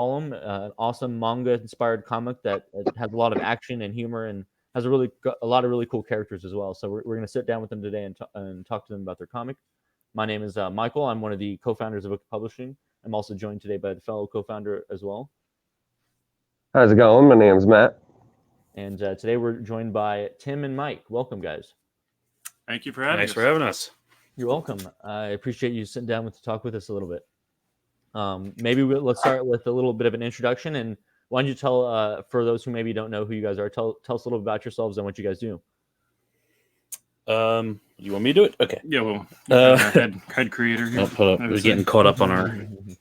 Column, an awesome manga-inspired comic that has a lot of action and humor and has a lot of really cool characters as well. So we're going to sit down with them today and talk to them about their comic. My name is Michael. I'm one of the co-founders of Book Publishing. I'm also joined today by the fellow co-founder as well. How's it going? My name's Matt. And today we're joined by Tim and Mike. Welcome, guys. Thank you for having us. Thanks for having us. You're welcome. I appreciate you sitting down to talk with us a little bit. Maybe let's start with a little bit of an introduction. And why don't you tell, for those who maybe don't know who you guys are, tell us a little about yourselves and what you guys do. You want me to do it? Okay. Yeah, well, head creator here. I'll put up. We're getting caught up on our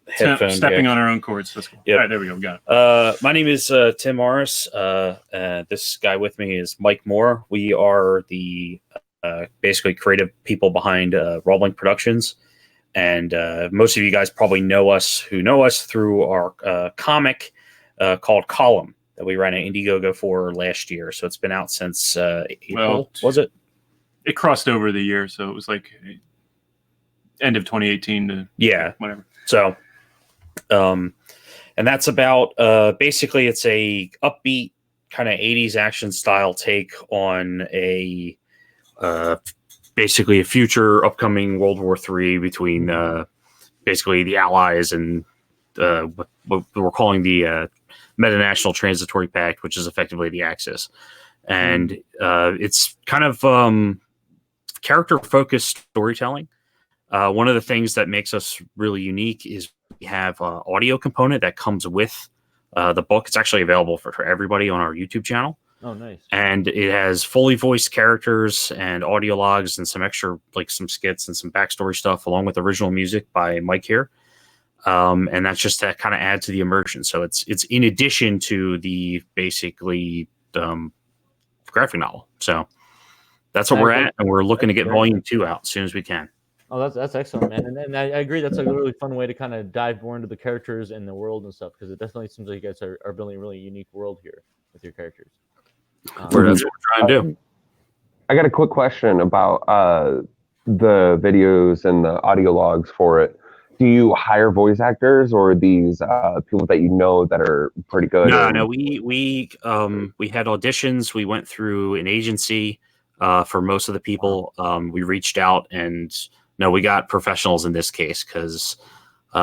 headphones. Stepping on our own cords. That's cool. Yep. All right, there we go. We got it. My name is Tim Morris. This guy with me is Mike Moore. We are the basically creative people behind Rolling Productions. And most of you guys probably know us through our comic called Column that we ran an Indiegogo for last year. So it's been out since April, was it? It crossed over the year, so it was like end of 2018 to whatever. So, and that's about basically it's a upbeat kind of 80s action style take on a basically a future upcoming World War III between basically the Allies and what we're calling the Meta-National Transitory Pact, which is effectively the Axis. And it's kind of character-focused storytelling. One of the things that makes us really unique is we have an audio component that comes with the book. It's actually available for everybody on our YouTube channel. Oh, nice. And it has fully voiced characters and audio logs and some extra, like some skits and some backstory stuff, along with original music by Mike here. And that's just to kind of add to the immersion. So it's in addition to the basically graphic novel. So that's what we're at, and we're looking to get volume 2 out as soon as we can. Oh, that's excellent, man. And I agree. That's a really fun way to kind of dive more into the characters and the world and stuff, because it definitely seems like you guys are building a really unique world here with your characters. That's what we're trying to do. I got a quick question about the videos and the audio logs for it. Do you hire voice actors, or are these people that you know that are pretty good? No. We had auditions. We went through an agency for most of the people. We reached out, and no, we got professionals in this case because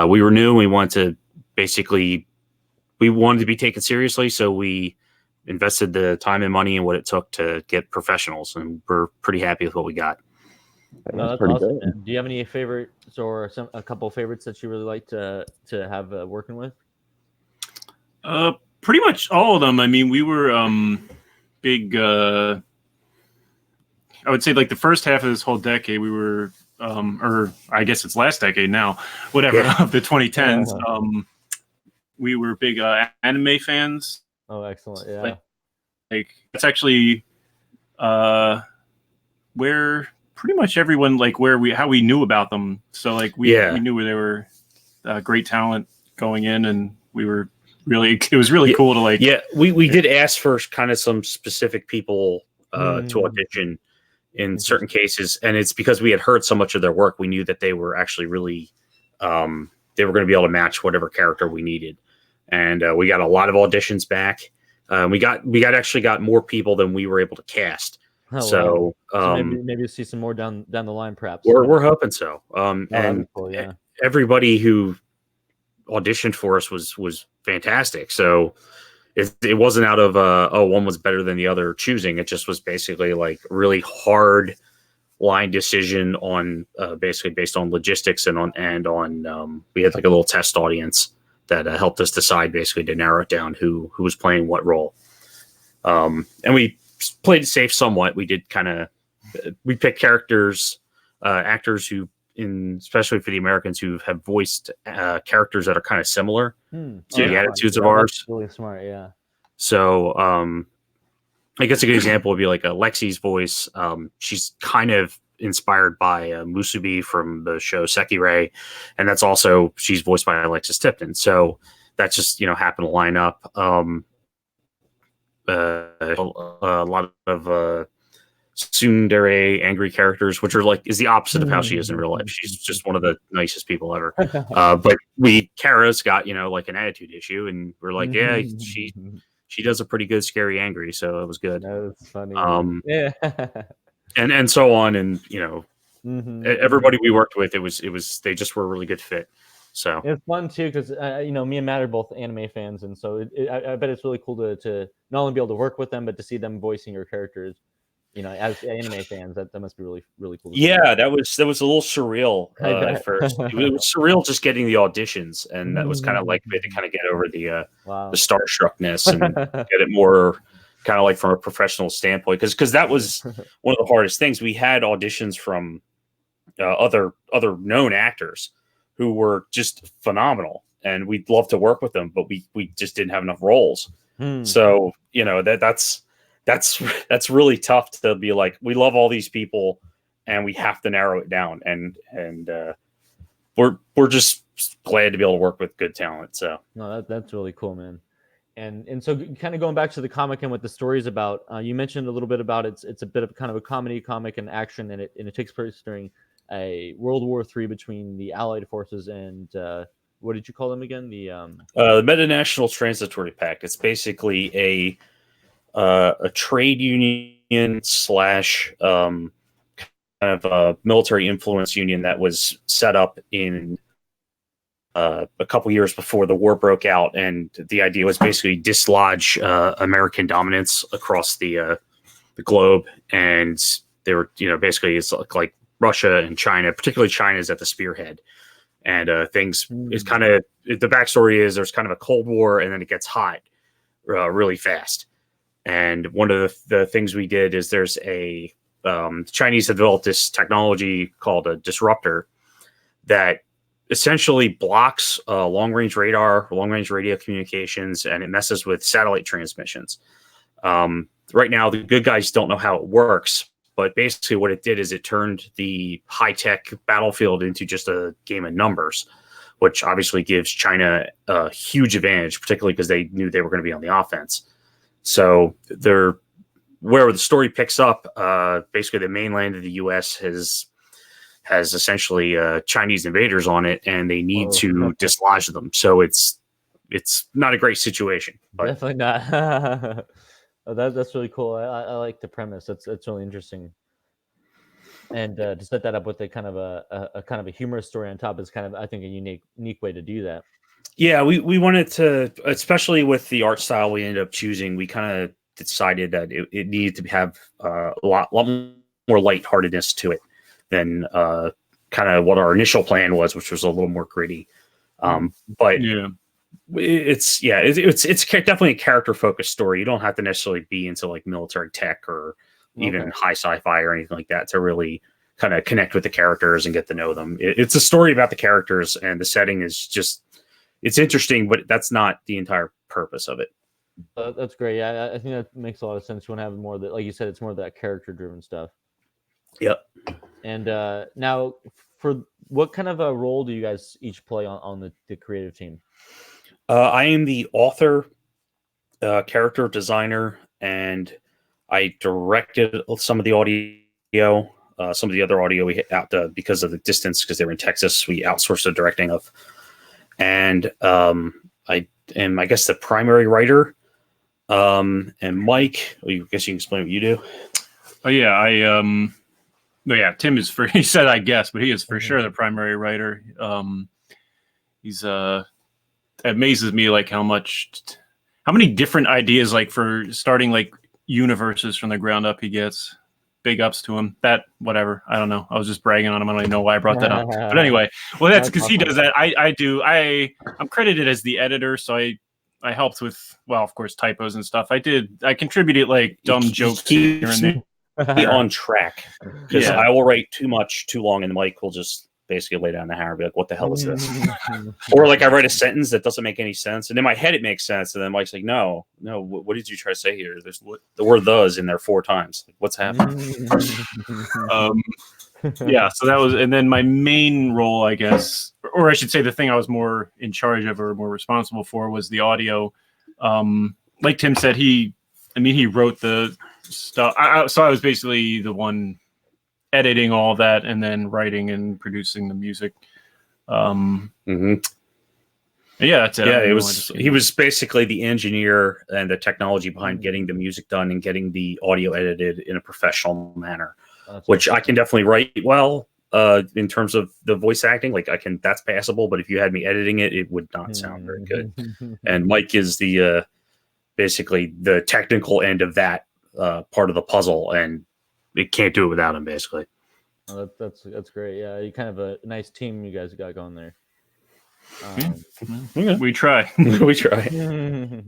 we were new. We wanted to be taken seriously, so we invested the time and money and what it took to get professionals, and we're pretty happy with what we got. That's pretty awesome. Good. Do you have any favorites or a couple of favorites that you really like to have working with? Pretty much all of them. I mean, we were big. I would say like the first half of this whole decade, we were, or I guess it's last decade now, whatever, of the 2010s. Yeah. We were big anime fans. Oh, excellent! Yeah, like that's actually where pretty much everyone how we knew about them. So like we knew where they were great talent going in, and we were really it was really cool to we did ask for kind of some specific people to audition in certain cases, and it's because we had heard so much of their work. We knew that they were actually really they were going to be able to match whatever character we needed. And we got a lot of auditions back. We actually got more people than we were able to cast. Oh, so maybe we'll see some more down the line, perhaps. We're hoping so. And cool, yeah. Everybody who auditioned for us was fantastic. So it wasn't out of one was better than the other choosing. It just was basically like really hard line decision on basically based on logistics and on we had like a little test audience that helped us decide basically to narrow it down who was playing what role. And we played it safe somewhat. We did we picked actors who, especially for the Americans, who have voiced characters that are kind of similar to the attitudes of ours. Really smart, yeah. So I guess a good example would be like Lexi's voice. She's kind of inspired by Musubi from the show Sekirei, and that's also she's voiced by Alexis Tipton. So that just happened to line up. A lot of tsundere angry characters, which are like is the opposite of how she is in real life. She's just one of the nicest people ever. But Kara's got like an attitude issue, and we're like, yeah, she does a pretty good scary angry, so it was good. That's funny. Yeah, and so on, and everybody we worked with, it was they just were a really good fit. So it's fun too because me and Matt are both anime fans, and so I bet it's really cool to not only be able to work with them, but to see them voicing your characters. As anime fans, that must be really really cool. Yeah, that was a little surreal at first. It was surreal just getting the auditions, and that was kind of like we had to kind of get over the starstruckness and get it more kind of like from a professional standpoint, because that was one of the hardest things. We had auditions from other known actors who were just phenomenal, and we'd love to work with them, but we just didn't have enough roles. So that's really tough to be like, we love all these people and we have to narrow it down, and we're just glad to be able to work with good talent. So no, that's really cool, man. And so kind of going back to the comic and what the story's about, you mentioned a little bit about it's a bit of kind of a comedy comic and action, and it takes place during a World War III between the Allied forces and what did you call them again? The Meta-National Transitory Pact. It's basically a trade union slash kind of a military influence union that was set up in a couple years before the war broke out, and the idea was basically dislodge American dominance across the globe. And they were, basically it's like Russia and China, particularly China, is at the spearhead. And things is kind of, the backstory is there's kind of a Cold War, and then it gets hot really fast. And one of the things we did is there's the Chinese have developed this technology called a disruptor that essentially blocks long-range radar, long-range radio communications, and it messes with satellite transmissions. Right now, the good guys don't know how it works, but basically what it did is it turned the high-tech battlefield into just a game of numbers, which obviously gives China a huge advantage, particularly because they knew they were going to be on the offense. So where the story picks up, basically the mainland of the U.S. has essentially Chinese invaders on it, and they need to dislodge them. So it's not a great situation. But. Definitely not. That's really cool. I like the premise. That's really interesting. And to set that up with a kind of a humorous story on top is kind of, I think, a unique way to do that. Yeah, we wanted to, especially with the art style we ended up choosing, we kind of decided that it needed to have a lot more lightheartedness to it than kind of what our initial plan was, which was a little more gritty. But yeah, it's definitely a character focused story. You don't have to necessarily be into like military tech or even high sci-fi or anything like that to really kind of connect with the characters and get to know them. It's a story about the characters, and the setting is just, it's interesting, but that's not the entire purpose of it. That's great. Yeah, I think that makes a lot of sense. You want to have more of that, like you said, it's more of that character-driven stuff. Yep. And now, for what kind of a role do you guys each play on the creative team? I am the author, character designer, and I directed some of the audio. Some of the other audio we hit out because of the distance, because they were in Texas, we outsourced the directing of. And I am, I guess, the primary writer. And Mike, I guess you can explain what you do. Oh yeah, Tim is he said I guess, but he is for sure the primary writer. He's it amazes me like how many different ideas, like for starting like universes from the ground up, he gets. Big ups to him. That whatever, I don't know. I was just bragging on him. I don't even know why I brought that up. But anyway, well, that's because he does that. I'm credited as the editor, so I helped with, well, of course, typos and stuff. I contributed like dumb jokes here and there. On track, because I will write too long, and Mike will just basically lay down the hammer and be like, "What the hell is this?" Or like I write a sentence that doesn't make any sense, and in my head it makes sense, and then Mike's like, "No, what did you try to say here? There's the word 'thus' in there 4 times. Like, what's happening?" Yeah, so that was, and then my main role, I guess, or I should say, the thing I was more in charge of or more responsible for was the audio. Like Tim said, he wrote the stuff. So I was basically the one editing all of that and then writing and producing the music. Yeah, that's it. Yeah, it was. He was basically the engineer and the technology behind getting the music done and getting the audio edited in a professional manner, which I can definitely write well. In terms of the voice acting, like that's passable. But if you had me editing it, it would not sound very good. And Mike is the basically the technical end of that part of the puzzle, and it can't do it without him, basically. Oh, that's great. Yeah, you kind of a nice team you guys got going there. We try. We try.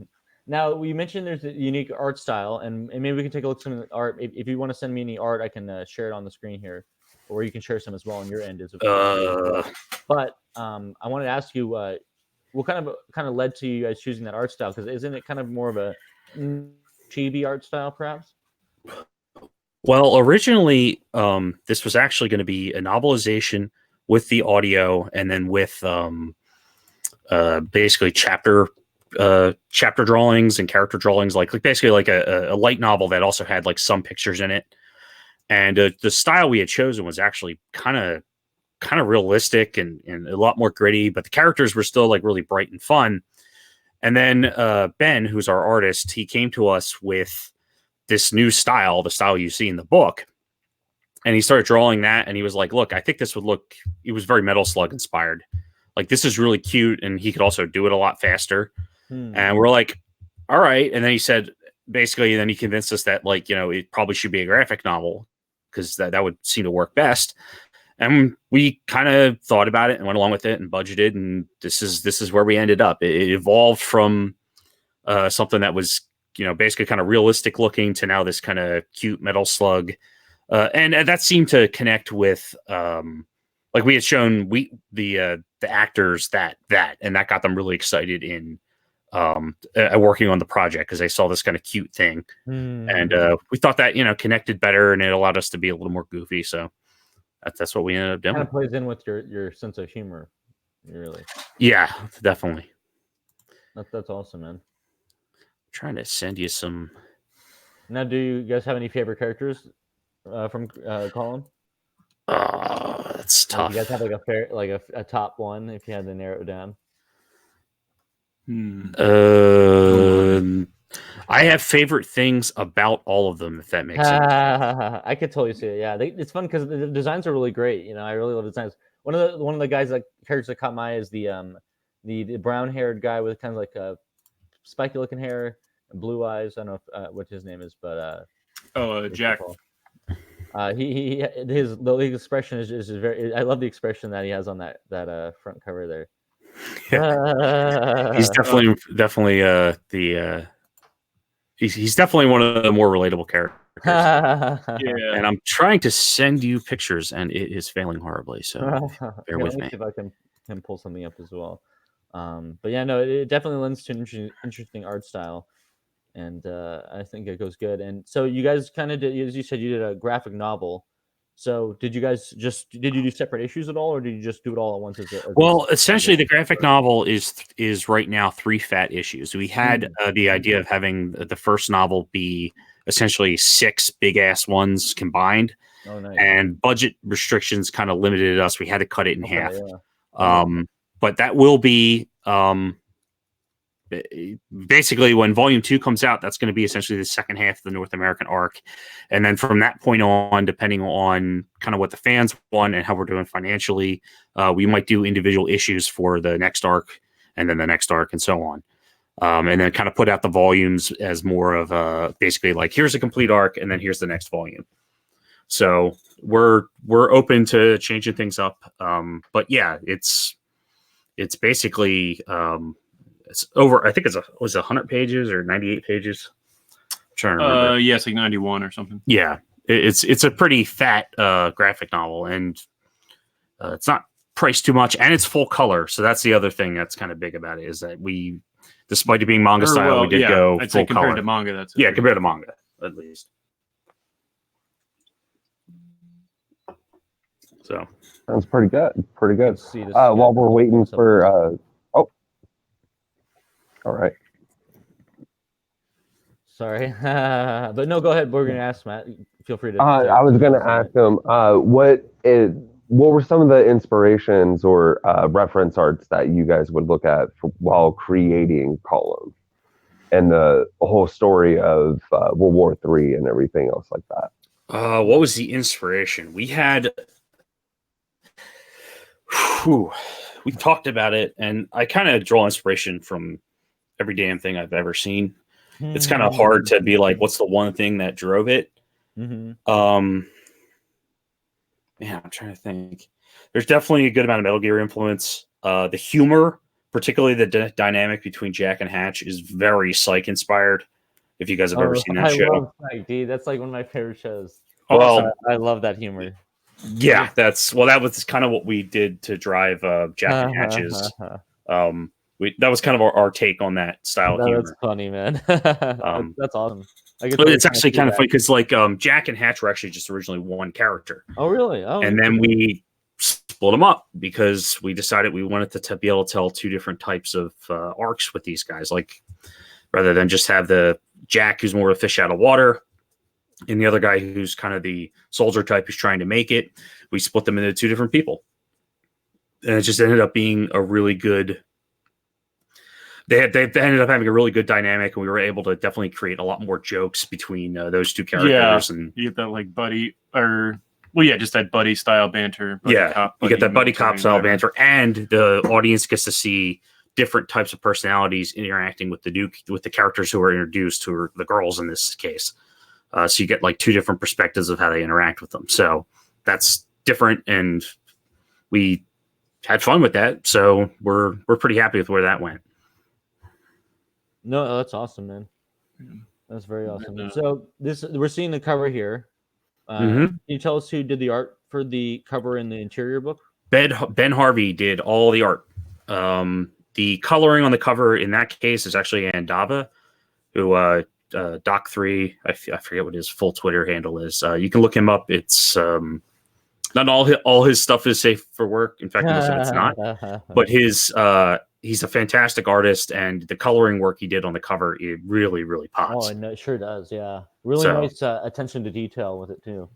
Now, we mentioned there's a unique art style, and maybe we can take a look at some of the art. If you want to send me any art, I can share it on the screen here, or you can share some as well on your end. But I wanted to ask you, what kind of led to you guys choosing that art style? Because isn't it kind of more of a chibi art style, perhaps? Well, originally, this was actually going to be a novelization with the audio, and then with basically chapter drawings and character drawings, like basically like a light novel that also had like some pictures in it. And the style we had chosen was actually kind of realistic and a lot more gritty, but the characters were still like really bright and fun. And then Ben, who's our artist, he came to us with this new style, the style you see in the book. And he started drawing that, and he was like, look, I think this would look, it was very Metal Slug inspired. Like, this is really cute, and he could also do it a lot faster. And we're like, all right. And then he said, basically, then he convinced us that, like, it probably should be a graphic novel, because that would seem to work best. And we kind of thought about it and went along with it and budgeted, and this is where we ended up. It evolved from something that was, basically kind of realistic looking to now this kind of cute Metal Slug. And that seemed to connect with, like we had shown the actors that and that got them really excited in working on the project, because they saw this kind of cute thing. And we thought that, connected better, and it allowed us to be a little more goofy. So that's what we ended up doing. Kind of plays in with your sense of humor, really. Yeah, definitely. That's awesome, man. I'm trying to send you some. Now, do you guys have any favorite characters from Column? That's tough. You guys have like a top one, if you had to narrow it down. I have favorite things about all of them, if that makes sense. I could totally see it. Yeah, it's fun because the designs are really great. I really love the designs. One of the guys, like, characters that caught my eye is the brown haired guy with kind of like a spiky looking hair and blue eyes. I don't know what his name is, but Jack. The expression is very. I love the expression that he has on that front cover there. He's definitely he's definitely one of the more relatable characters. Yeah. And I'm trying to send you pictures, and it is failing horribly. So bear with me. See if I can pull something up as well. But yeah, no, it definitely lends to an interesting art style, and I think it goes good. And so you guys kind of did, as you said, you did a graphic novel. So did you do separate issues at all, or did you just do it all at once? Well, essentially, the graphic novel is right now 3 fat issues. We had the idea of having the first novel be essentially 6 big ass ones combined. Oh, nice. And budget restrictions kind of limited us. We had to cut it in half. Yeah. But that will be basically when Volume 2 comes out. That's going to be essentially the second half of the North American arc, and then from that point on, depending on kind of what the fans want and how we're doing financially, we might do individual issues for the next arc, and then the next arc, and so on. And then kind of put out the volumes as more of basically like, here's a complete arc, and then here's the next volume. So we're open to changing things up. But yeah, it's basically it's over. I think was 100 pages or 98 pages. I'm trying to remember. Yeah, it's like 91 or something. Yeah, it's a pretty fat graphic novel, and it's not priced too much, and it's full color. So that's the other thing that's kind of big about it, is that we, despite it being manga style, we did go I'd full say compared color. to manga, that's compared to manga, at least. So Sounds pretty good. Pretty good. Let's see this. While we're waiting for all right. Sorry, but no, go ahead. We're gonna ask Matt. Feel free to. I was going to ask him, what were some of the inspirations or reference arts that you guys would look at while creating Column and the whole story of World War III and everything else like that? What was the inspiration? We had, we talked about it, and I kind of draw inspiration from every damn thing I've ever seen. It's kind of hard to be like, what's the one thing that drove it? Man, I'm trying to think. There's definitely a good amount of Metal Gear influence. The humor, particularly the dynamic between Jack and Hatch, is very Psych inspired. If you guys have ever seen that show, love Psych, dude. That's like one of my favorite shows. Well, I love that humor. Yeah, that was kind of what we did to drive Jack and Hatch's. That was kind of our take on that style of humor. That's funny, man. That's awesome. But it's actually kind of funny because like Jack and Hatch were actually just originally one character. Oh, really? Oh, and then we split them up because we decided we wanted to be able to tell two different types of arcs with these guys, like rather than just have the Jack who's more of a fish out of water and the other guy who's kind of the soldier type who's trying to make it. We split them into two different people, and it just ended up being a really good. They ended up having a really good dynamic, and we were able to definitely create a lot more jokes between those two characters. And you get that like buddy, just that buddy style banter. You get that buddy cop style banter, and the audience gets to see different types of personalities interacting with the characters who are introduced, who are the girls in this case. So you get like two different perspectives of how they interact with them. So that's different, and we had fun with that. So we're pretty happy with where that went. No, that's awesome, man. That's very awesome. And so we're seeing the cover here. Can you tell us who did the art for the cover in the interior book? Ben Harvey did all the art. The coloring on the cover in that case is actually Andava, who Doc3. I forget what his full Twitter handle is. You can look him up. It's not all his stuff is safe for work. In fact, most of it's not. But he's a fantastic artist, and the coloring work he did on the cover, it really, really pops. Oh, it sure does. Yeah, really nice attention to detail with it too.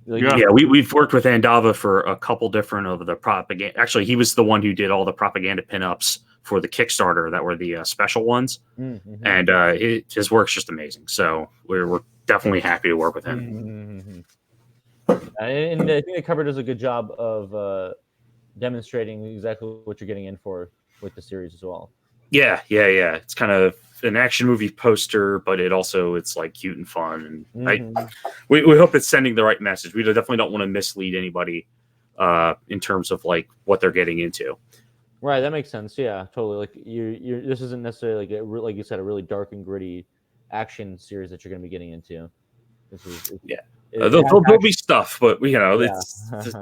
We've worked with Andava for a couple different of the propaganda. Actually, he was the one who did all the propaganda pinups for the Kickstarter that were the special ones, and his work's just amazing. So we're definitely happy to work with him. And I think the cover does a good job of demonstrating exactly what you're getting in for with the series as well. Yeah. It's kind of an action movie poster, but it's like cute and fun, and we hope it's sending the right message. We definitely don't want to mislead anybody in terms of like what they're getting into. Right, that makes sense. Yeah, totally. Like you this isn't necessarily like you said, a really dark and gritty action series that you're going to be getting into. There'll be stuff, but it's just,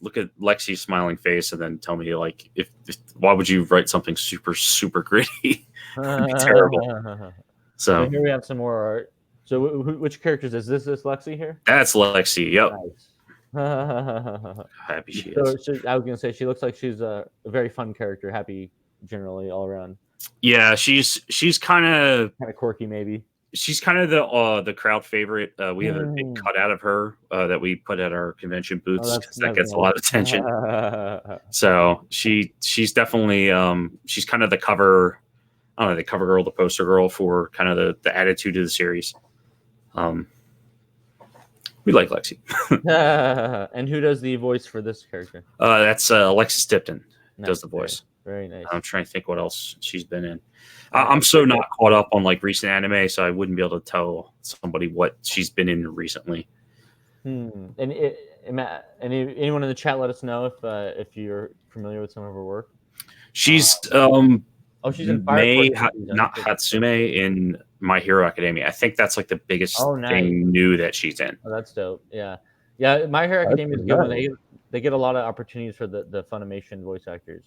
look at Lexi's smiling face and then tell me like if why would you write something super super gritty? It'd be terrible. So here we have some more art. So which characters is this? Is Lexi here? That's Lexi. Yep. Nice. Happy she is. I was gonna say she looks like she's a very fun character. Happy generally all around. Yeah, she's kind of quirky maybe. She's kind of the crowd favorite. We have a big cutout of her that we put at our convention booths because that gets a lot of attention. So she's definitely she's kind of the cover. I don't know, the cover girl, the poster girl for kind of the attitude of the series. We like Lexi. And who does the voice for this character? That's Alexis Tipton does the voice. Very nice. I'm trying to think what else she's been in. I'm so not caught up on like recent anime, so I wouldn't be able to tell somebody what she's been in recently. And anyone in the chat, let us know if you're familiar with some of her work. She's she's in not Hatsume in My Hero Academia. I think that's like the biggest thing new that she's in. Oh, that's dope. Yeah. My Hero Academia is good when they get a lot of opportunities for the Funimation voice actors.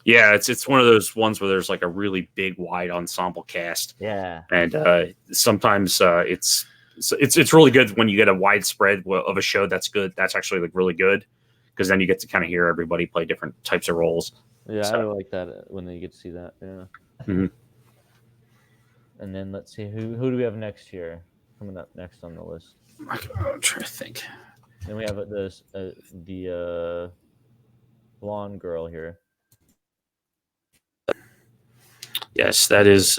Yeah, it's one of those ones where there's like a really big wide ensemble cast. Yeah, and sometimes it's really good when you get a widespread of a show that's good. That's actually like really good because then you get to kind of hear everybody play different types of roles. Yeah, I really like that when you get to see that. Yeah. And then let's see who do we have next here coming up next on the list. I'm trying to think. Then we have the blonde girl here. Yes, that is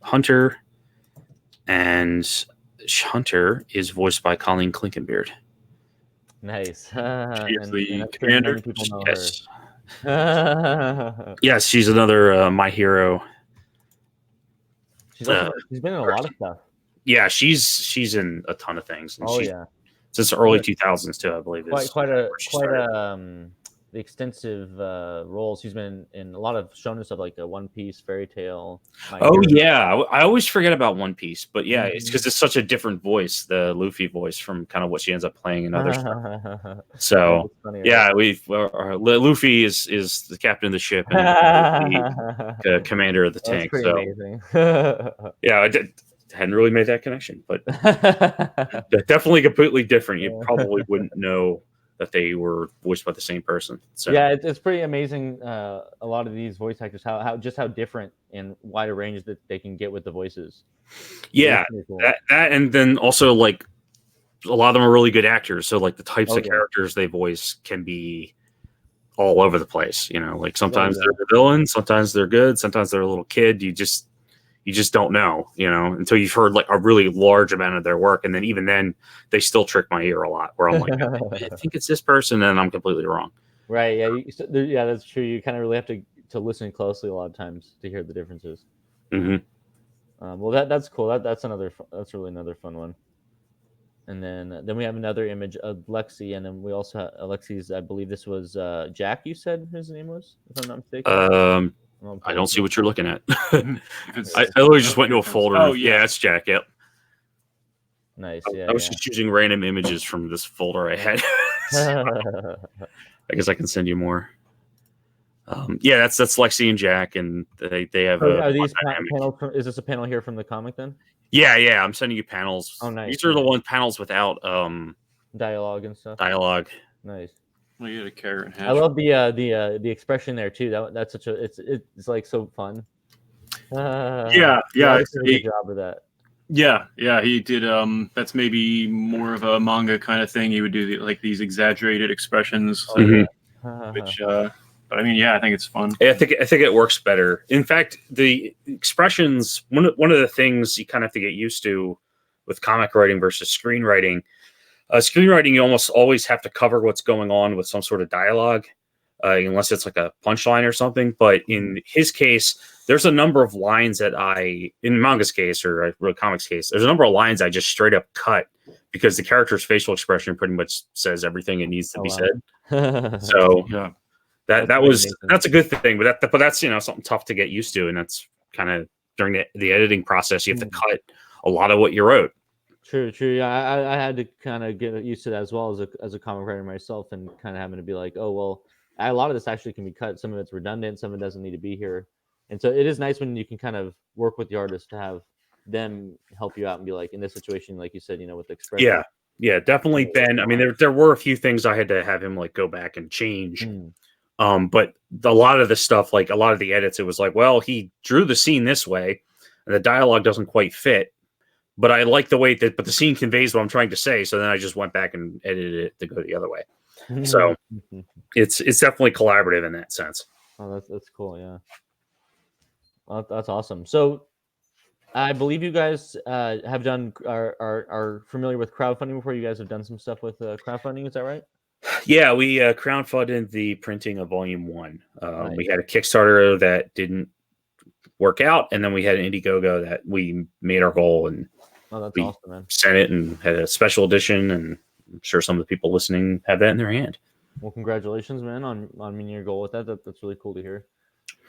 Hunter, and Hunter is voiced by Colleen Clinkenbeard. Nice. She is the I'm sure commander. many people know Yes, her. yes, she's another My Hero. She's been in a lot of stuff. Yeah, she's in a ton of things. And Oh she's, yeah, since the early 2000s too, I believe. quite where she started. the extensive roles. She's been in a lot of shonen stuff like One Piece, Fairy Tale. Oh yeah, I always forget about One Piece, but yeah, it's Mhm. because it's such a different voice, the Luffy voice from kind of what she ends up playing in other stuff. Yeah, So that's funny, right? yeah, Luffy is the captain of the ship and the commander of the That's tank. pretty So amazing. yeah, hadn't really made that connection, but they're definitely completely different. You probably wouldn't know that they were voiced by the same person. So yeah, it's pretty amazing. A lot of these voice actors, how different and wide a range that they can get with the voices. yeah, Cool. that and then also like a lot of them are really good actors. So like the types of yeah. characters they voice can be all over the place. You know, like sometimes yeah. they're the villain, sometimes they're good, sometimes they're a little kid. You just don't know, you know, until you've heard like a really large amount of their work, and then even then, they still trick my ear a lot. Where I'm like, I think it's this person, and I'm completely wrong. Right? Yeah. Yeah, that's true. You kind of really have to listen closely a lot of times to hear the differences. Mm-hmm. Well, that's cool. That's really another fun one. And then we have another image of Lexi, and then we also have Alexi's. I believe this was Jack. You said his name was, if I'm not mistaken. I don't see what you're looking at. I literally just went into a folder. Oh, yeah, that's Jack. Yep. Nice. I was just choosing random images from this folder I had. I guess I can send you more. Yeah, that's Lexi and Jack, and they have. Are these panels? Is this a panel here from the comic then? Yeah. I'm sending you panels. Oh, nice. These are the panels without dialogue and stuff. Dialogue. Nice. Well, you had a carrot and hash. I love the expression there too. That's such a it's like so fun. Yeah. He did a good job of that. Yeah, he did. That's maybe more of a manga kind of thing. He would do like these exaggerated expressions, which. But I mean, yeah, I think it's fun. I think it works better. In fact, the expressions one of the things you kind of have to get used to with comic writing versus screenwriting. Screenwriting, you almost always have to cover what's going on with some sort of dialogue, unless it's like a punchline or something. But in his case, there's a number of lines that in manga's case or comics case, there's a number of lines I just straight up cut because the character's facial expression pretty much says everything it needs to be said. So yeah. That's a good thing, but that's something tough to get used to, and that's kind of during the editing process you have to cut a lot of what you wrote. True. Yeah, I had to kind of get used to that as well as a comic writer myself, and kind of having to be like, oh well, a lot of this actually can be cut. Some of it's redundant, some of it doesn't need to be here, and so it is nice when you can kind of work with the artist to have them help you out and be like, in this situation, like you said, with the expression. Yeah, definitely. Ben, I mean, there were a few things I had to have him like go back and change. But a lot of the stuff, like a lot of the edits, it was like, well, he drew the scene this way, and the dialogue doesn't quite fit. But I like the way but the scene conveys what I'm trying to say. So then I just went back and edited it to go the other way. So it's definitely collaborative in that sense. Oh, that's cool. Yeah, well, that's awesome. So I believe you guys have done are familiar with crowdfunding before. You guys have done some stuff with crowdfunding. Is that right? Yeah, we crowdfunded the printing of Volume 1. Nice. We had a Kickstarter that didn't work out, and then we had an Indiegogo that we made our goal, and that's awesome, man. Sent it and had a special edition, and I'm sure some of the people listening have that in their hand. Well, congratulations, man, on meeting your goal with that. That's really cool to hear.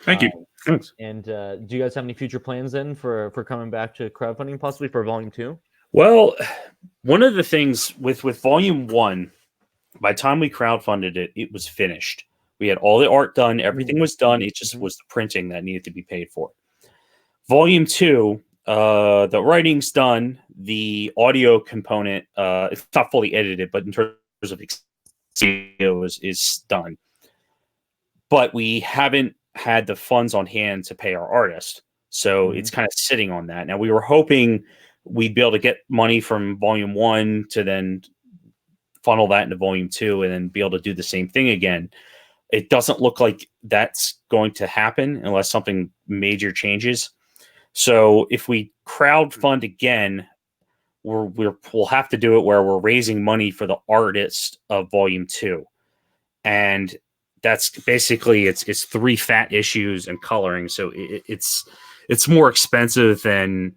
Thank you. Thanks. And do you guys have any future plans then for coming back to crowdfunding, possibly for Volume 2? Well, one of the things with Volume 1, by the time we crowdfunded it, it was finished. We had all the art done. Everything was done. It just was the printing that needed to be paid for. Volume 2, the writing's done. The audio component, it's not fully edited, but in terms of video is done. But we haven't had the funds on hand to pay our artist. So it's kind of sitting on that. Now we were hoping we'd be able to get money from volume 1 to then funnel that into volume 2 and then be able to do the same thing again. It doesn't look like that's going to happen unless something major changes. So if we crowdfund again, we'll have to do it where we're raising money for the artist of volume 2. And that's basically it's 3 fat issues and coloring. So it's more expensive than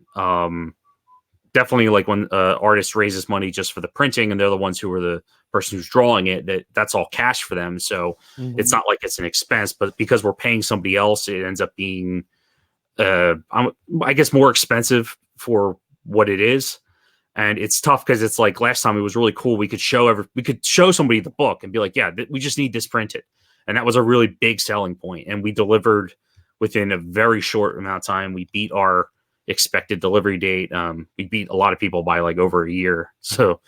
definitely like when artist raises money just for the printing and they're the ones who are the person who's drawing it, that's all cash for them. So it's not like it's an expense, but because we're paying somebody else, it ends up being, I guess, more expensive for what it is. And it's tough because it's like last time it was really cool. We could show somebody the book and be like, yeah, we just need this printed. And that was a really big selling point. And we delivered within a very short amount of time. We beat our expected delivery date. We beat a lot of people by like over a year. So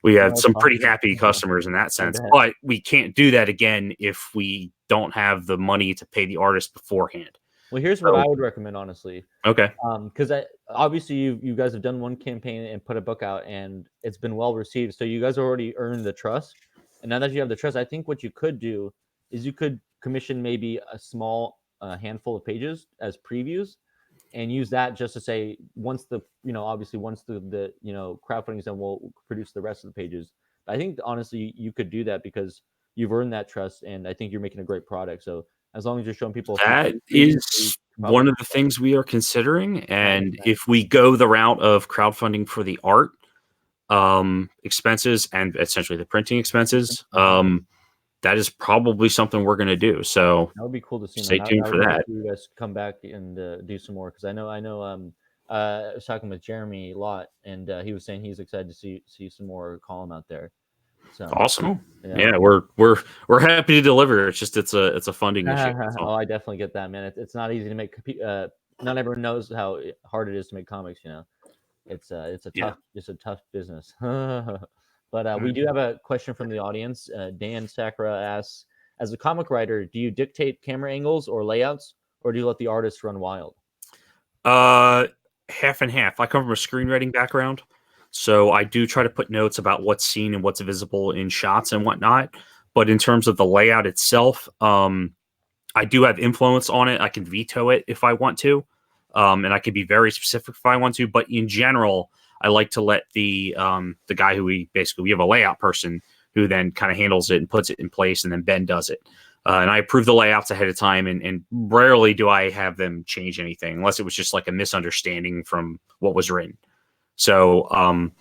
we had some pretty happy customers in that sense, but we can't do that again if we don't have the money to pay the artist beforehand. Well, here's what I would recommend, honestly. Okay. Because obviously you guys have done one campaign and put a book out, and it's been well received. So you guys already earned the trust, and now that you have the trust, I think what you could do is you could commission maybe a small handful of pages as previews, and use that just to say once the crowdfunding is done, we'll produce the rest of the pages. I think honestly you could do that because you've earned that trust, and I think you're making a great product. So as long as you're showing people, that is one of the things we are considering. And if we go the route of crowdfunding for the art expenses and essentially the printing expenses, that is probably something we're going to do. So that would be cool to see. Stay tuned for that. You guys come back and do some more, because I know. I was talking with Jeremy a lot, and he was saying he's excited to see some more column out there. So awesome. Yeah, we're happy to deliver. It's just it's a funding issue. Oh, I definitely get that, man. It's not easy to make. Not everyone knows how hard it is to make comics. It's a tough business. But we do have a question from the audience. Dan Sakura asks, as a comic writer, do you dictate camera angles or layouts, or do you let the artist run wild? Half and half. I come from a screenwriting background, so I do try to put notes about what's seen and what's visible in shots and whatnot. But in terms of the layout itself, I do have influence on it. I can veto it if I want to, and I can be very specific if I want to. But in general, I like to let the guy who we have a layout person who then kind of handles it and puts it in place, and then Ben does it. And I approve the layouts ahead of time, and rarely do I have them change anything unless it was just like a misunderstanding from what was written. So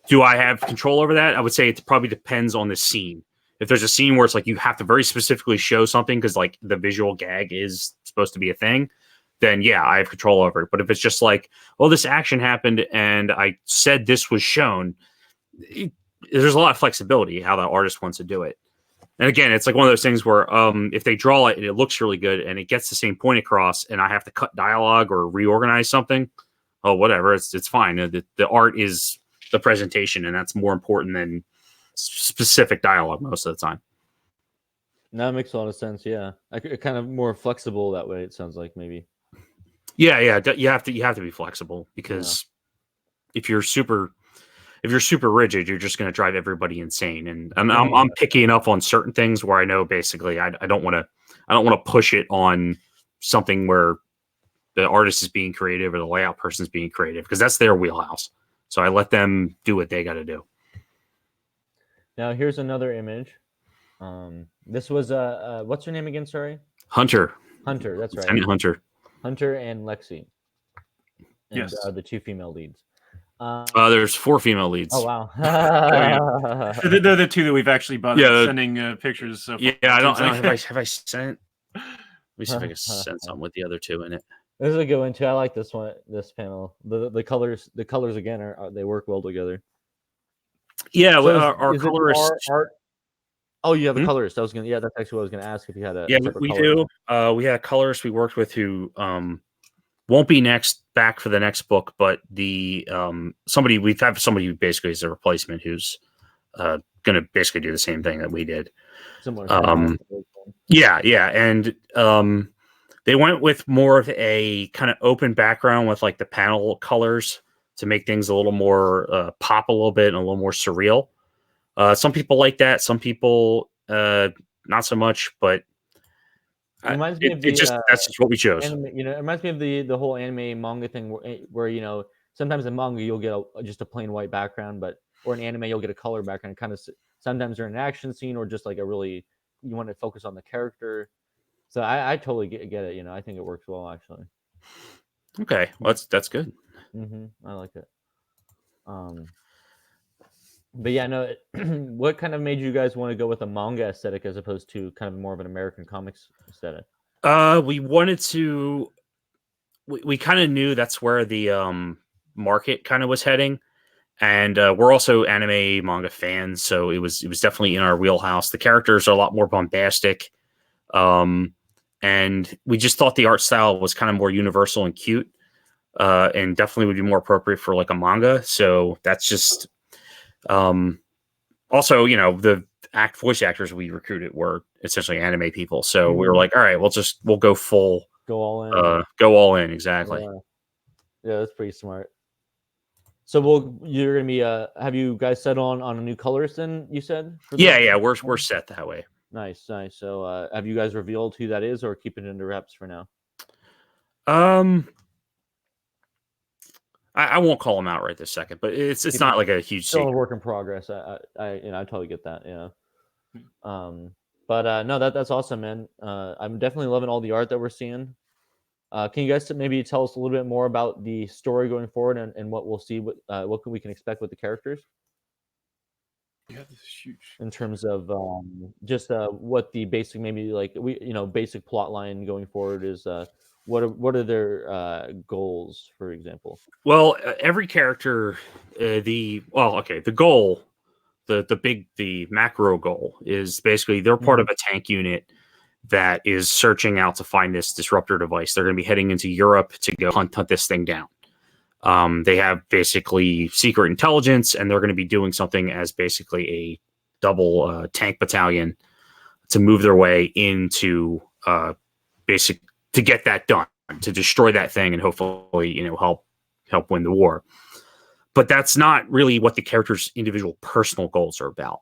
do I have control over that? I would say it probably depends on the scene. If there's a scene where it's like you have to very specifically show something because like the visual gag is supposed to be a thing, then yeah, I have control over it. But if it's just like, well, this action happened and I said this was shown, there's a lot of flexibility how the artist wants to do it. And again, it's like one of those things where if they draw it and it looks really good and it gets the same point across and I have to cut dialogue or reorganize something, oh, whatever, it's fine. The art is the presentation, and that's more important than specific dialogue most of the time. No, that makes a lot of sense. Yeah, kind of more flexible that way. It sounds like maybe. Yeah. You have to be flexible because if you're super rigid, you're just going to drive everybody insane. And I'm picky enough on certain things where I know basically I don't want to push it on something where the artist is being creative or the layout person's being creative, because that's their wheelhouse. So I let them do what they got to do. Now here's another image. This was what's her name again? Sorry, Hunter. That's right. Lieutenant Hunter. Hunter and Lexi. And, yes, the 2 female leads. There's 4 female leads. Oh wow. They're the 2 that we've actually bothered sending pictures. So yeah, I don't know. Have I sent? Let me see if I can send something with the other 2 in it. This is a good one too. I like this one. This panel. The colors. The colors again are they work well together. Yeah, so our colorist. Art? Oh, you have a colorist. That's actually what I was going to ask if you had a. Yeah, we do. We had a colorist we worked with who won't be back for the next book, but the somebody who basically is a replacement who's going to basically do the same thing that we did. Similar. Yeah, and They went with more of a kind of open background with like the panel colors to make things a little more pop a little bit and a little more surreal. Some people like that. Some people not so much. But It reminds me of the that's just what we chose. anime, it reminds me of the whole anime manga thing where sometimes in manga you'll get just a plain white background, or in anime you'll get a color background. Kind of sometimes they're in an action scene or just like you want to focus on the character. So I totally get it. I think it works well actually. Okay, well, that's good. I like it. But yeah, no. What kind of made you guys want to go with a manga aesthetic as opposed to kind of more of an American comics aesthetic? We wanted to. We kind of knew that's where the market kind of was heading, and we're also anime manga fans, so it was definitely in our wheelhouse. The characters are a lot more bombastic, and we just thought the art style was kind of more universal and cute, and definitely would be more appropriate for like a manga. So that's just. Also, the voice actors we recruited were essentially anime people, so we were like, all right, we'll go full, go all in, exactly. Yeah, that's pretty smart. So you're gonna be have you guys settled on a new colorist then, you said? Yeah, we're set that way. Nice. So have you guys revealed who that is or keep it under wraps for now? I won't call them out right this second, but it's not like a huge still secret. a work in progress. I totally get that. Yeah. But no, that's awesome, man. I'm definitely loving all the art that we're seeing. Can you guys maybe tell us a little bit more about the story going forward and what we'll see, what we can expect with the characters? Yeah, this is huge. In terms of just what the basic, maybe like basic plot line going forward is. What are their goals, for example? Well, every character, the goal, the macro goal is basically they're part of a tank unit that is searching out to find this disruptor device. They're going to be heading into Europe to go hunt this thing down. They have basically secret intelligence, and they're going to be doing something as basically a double tank battalion to move their way into to get that done, to destroy that thing, and hopefully, help win the war. But that's not really what the character's individual personal goals are about.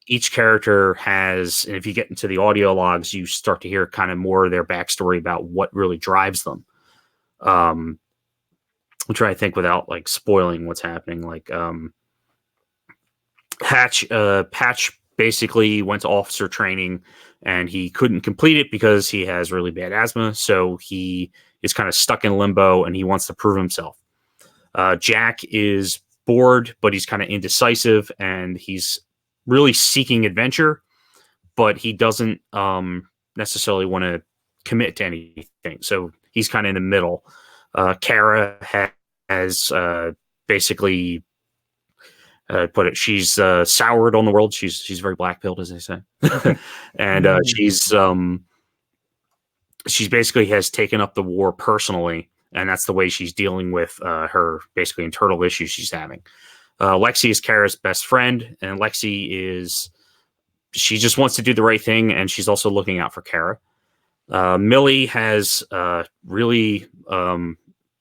Each character has, and if you get into the audio logs, you start to hear kind of more of their backstory about what really drives them. I'm trying to think without like spoiling what's happening. Like Patch basically went to officer training and he couldn't complete it because he has really bad asthma. So he is kind of stuck in limbo and he wants to prove himself. Jack is bored, but he's kind of indecisive and he's really seeking adventure, but he doesn't necessarily want to commit to anything. So he's kind of in the middle. Kara has basically put it. She's soured on the world. She's very black-pilled, as they say, and she's basically has taken up the war personally, and that's the way she's dealing with her basically internal issues she's having. Lexi is Kara's best friend, and she just wants to do the right thing, and she's also looking out for Kara. Millie has really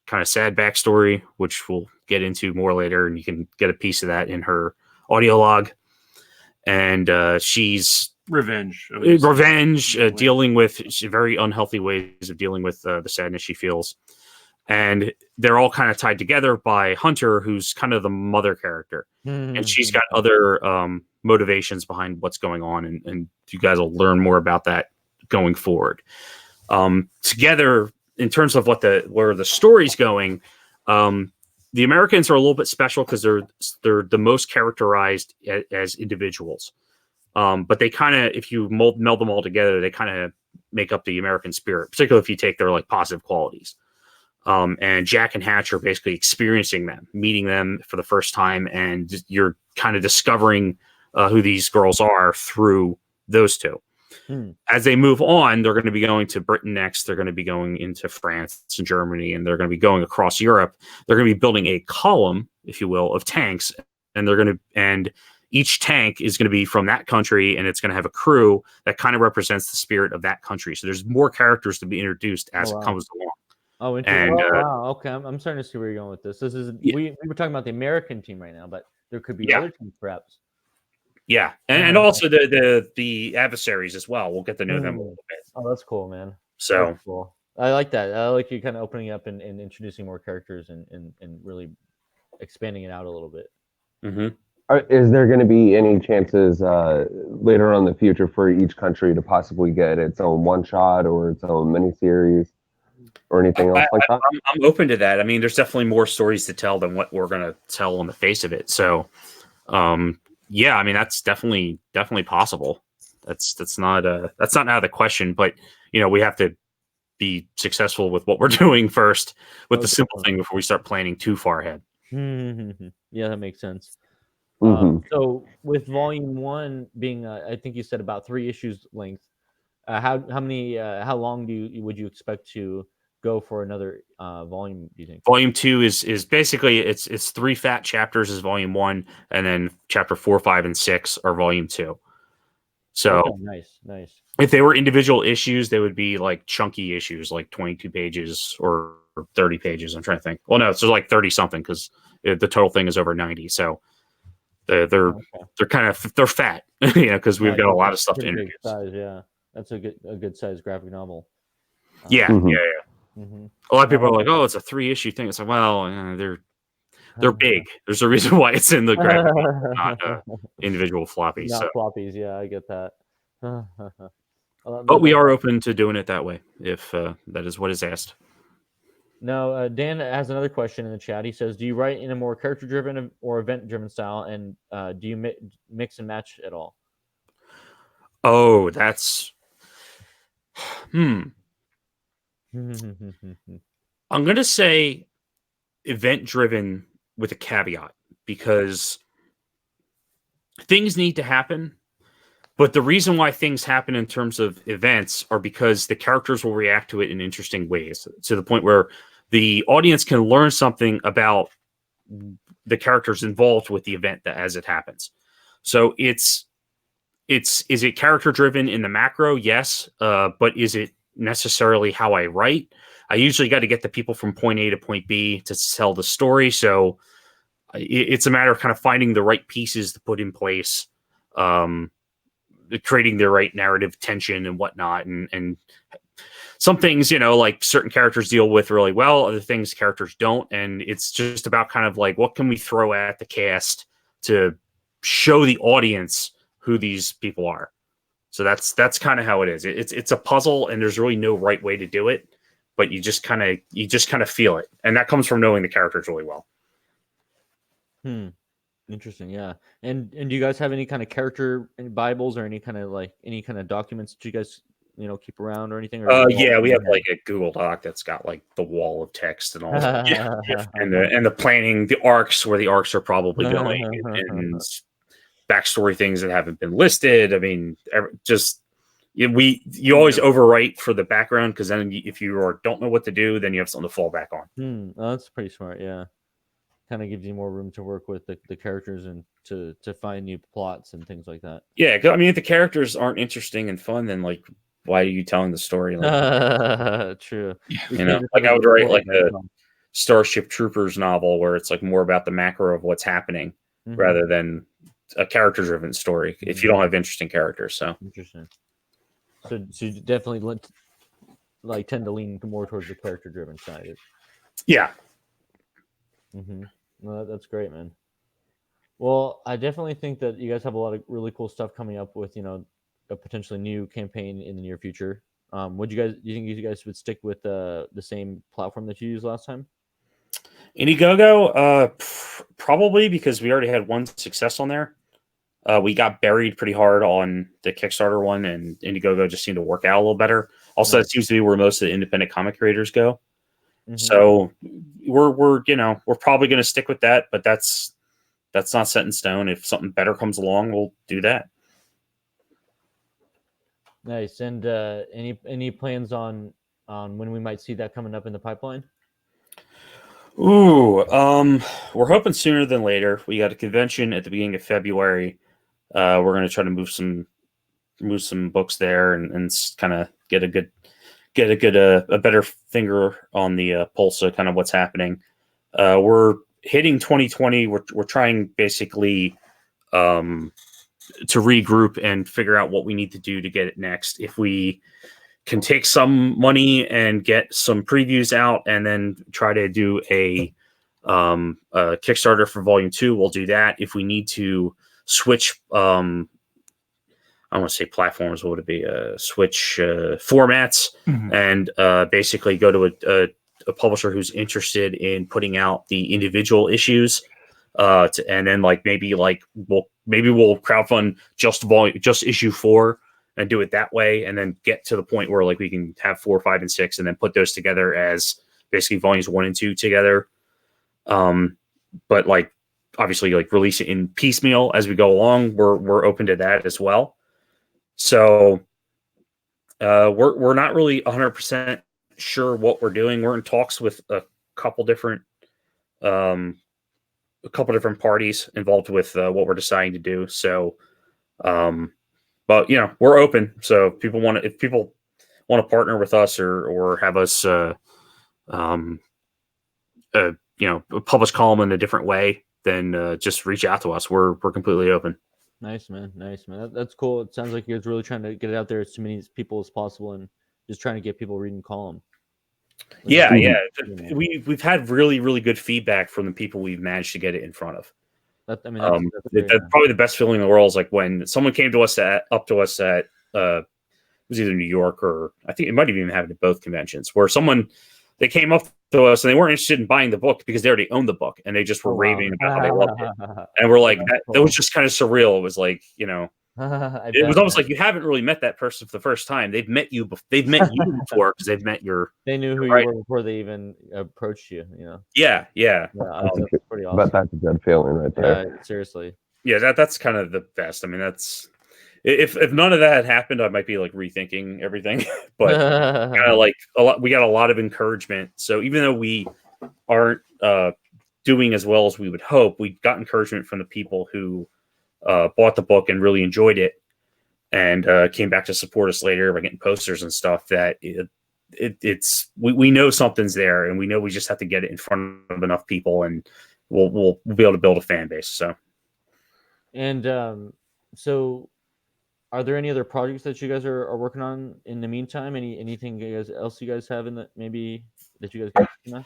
kind of sad backstory, which we'll get into more later, and you can get a piece of that in her audio log. And she's revenge, dealing with very unhealthy ways of dealing with the sadness she feels. And they're all kind of tied together by Hunter, who's kind of the mother character. And she's got other motivations behind what's going on. And you guys will learn more about that going forward. Together, in terms of where the story's going, the Americans are a little bit special because they're the most characterized as individuals. But they kind of, if you meld them all together, they kind of make up the American spirit, particularly if you take their like positive qualities. And Jack and Hatch are basically experiencing them, meeting them for the first time, and you're kind of discovering who these girls are through those two. As they move on, they're going to be going to Britain next. They're going to be going into France and Germany, and they're going to be going across Europe. They're going to be building a column, if you will, of tanks, and and each tank is going to be from that country, and it's going to have a crew that kind of represents the spirit of that country. So there's more characters to be introduced as it comes along. Oh, interesting. And Wow. Okay, I'm starting to see where you're going with this. This is we were talking about the American team right now, but there could be other teams perhaps. Yeah, and also the adversaries as well. We'll get to know them a little bit. Oh, that's cool, man. So that's cool. I like that. I like you kind of opening up and introducing more characters and really expanding it out a little bit. Is there going to be any chances later on in the future for each country to possibly get its own one shot or its own miniseries or anything else like that? I'm open to that. I mean, there's definitely more stories to tell than what we're going to tell on the face of it. So, yeah, I mean, that's definitely possible. That's not out of the question. But we have to be successful with what we're doing first, with the simple thing before we start planning too far ahead. Yeah, that makes sense. Mm-hmm. So with volume 1 being, I think you said about 3 issues length, how long would you expect to go for another volume? Do you think? Volume 2 is basically it's 3 fat chapters is volume 1, and then chapter 4, 5, and 6 are volume 2. So nice. If they were individual issues, they would be like chunky issues, like 22 pages or 30 pages. I'm trying to think. Well, no, it's like 30 something because the total thing is over 90. So they're they're fat, because we've got a lot of stuff to introduce. Size, yeah, that's a good size graphic novel. Yeah. Mm-hmm. A lot of people are like, "Oh, it's a 3-issue thing." It's like, well, they're big. There's a reason why it's in the graphic, not individual floppies. Not floppies. Yeah, I get that. But we are open to doing it that way if that is what is asked. No, Dan has another question in the chat. He says, "Do you write in a more character-driven or event-driven style, and do you mix and match at all?" Oh, that's I'm going to say event-driven with a caveat, because things need to happen. But the reason why things happen in terms of events are because the characters will react to it in interesting ways, to the point where the audience can learn something about the characters involved with the event as it happens. So is it character driven in the macro? Yes. But is it necessarily how I write? I usually got to get the people from point A to point B to tell the story. So it's a matter of kind of finding the right pieces to put in place, creating the right narrative tension and whatnot. And some things, like certain characters deal with really well, other things characters don't. And it's just about kind of like, what can we throw at the cast to show the audience who these people are? So that's kind of how it is. It's a puzzle, and there's really no right way to do it, but you just kind of feel it. And that comes from knowing the characters really well. Interesting, yeah. And do you guys have any kind of character Bibles or any kind of documents that you guys keep around or anything? Yeah, we have like a Google Doc that's got like the wall of text and all that. and the planning, the arcs, where the arcs are probably going, and backstory things that haven't been listed. I mean, you always overwrite for the background, because then if you don't know what to do, then you have something to fall back on. Oh, that's pretty smart, yeah. Kind of gives you more room to work with the characters and to find new plots and things like that. Yeah, I mean, if the characters aren't interesting and fun, then like, why are you telling the story? Like, true. Like I would write like a Starship Troopers novel where it's like more about the macro of what's happening rather than a character-driven story. If you don't have interesting characters, so interesting. So you definitely tend to lean more towards the character-driven side. Yeah. No, that's great, man. Well, I definitely think that you guys have a lot of really cool stuff coming up with, a potentially new campaign in the near future. Do you think you guys would stick with the same platform that you used last time? Indiegogo, probably, because we already had one success on there. We got buried pretty hard on the Kickstarter one, and Indiegogo just seemed to work out a little better. Also, It seems to be where most of the independent comic creators go. So we're probably going to stick with that, but that's not set in stone. If something better comes along, we'll do that. Nice. And any plans on when we might see that coming up in the pipeline? Ooh, we're hoping sooner than later. We got a convention at the beginning of February. We're going to try to move some books there and kind of get a better finger on the pulse of kind of what's happening. We're hitting 2020. We're trying basically to regroup and figure out what we need to do to get it next. If we can take some money and get some previews out and then try to do a Kickstarter for Volume 2, we'll do that. If we need to switch, I want to say platforms, what would it be? Switch formats and basically go to a publisher who's interested in putting out the individual issues. And then maybe we'll crowdfund just issue 4 and do it that way, and then get to the point where we can have 4, 5, and 6, and then put those together as basically volumes 1 and 2 together. But obviously release it in piecemeal as we go along. We're open to that as well. So we're not really 100% sure what we're doing. We're in talks with a couple different parties involved with what we're deciding to do. So, but we're open. So if people want to partner with us or have us, publish column in a different way, then just reach out to us. We're completely open. Nice, man. That's cool. It sounds like you're really trying to get it out there to as many people as possible and just trying to get people reading column. Yeah. We've had really, really good feedback from the people we've managed to get it in front of. That's probably the best feeling in the world is when someone came to us at it was either New York or I think it might have even happened at both conventions, where they came up to us and they weren't interested in buying the book because they already owned the book and they just were raving about how they loved it. And we're like, that was just kind of surreal. It was it was almost like you haven't really met that person for the first time. They've met you before because they've met they knew who you were before they even approached you. Yeah. That's pretty awesome. But that's a good feeling right there. Yeah, seriously. Yeah, that's kind of the best. I mean, that's if none of that had happened, I might be rethinking everything. But we got a lot of encouragement. So even though we aren't doing as well as we would hope, we got encouragement from the people who bought the book and really enjoyed it and came back to support us later by getting posters and stuff. That we know something's there, and we know we just have to get it in front of enough people, and we'll be able to build a fan base. So, and so, are there any other projects that you guys are working on in the meantime? Anything else you guys have maybe that you guys got working on?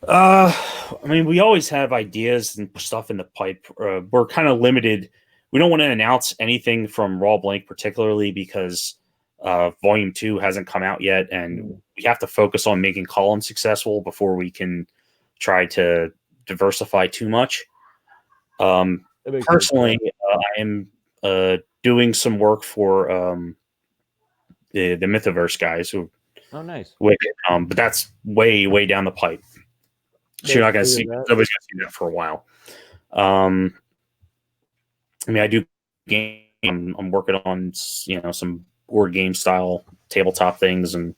I mean, we always have ideas and stuff in the pipe. We're kind of limited. We don't want to announce anything from Raw Blank, particularly because Volume 2 hasn't come out yet, and we have to focus on making column successful before we can try to diversify too much. Personally, I am doing some work for the Mythoverse guys. Oh, nice. But that's way down the pipe. So you're not going to see. Nobody's going to see that for a while. I mean, I do game. I'm working on some board game style tabletop things, and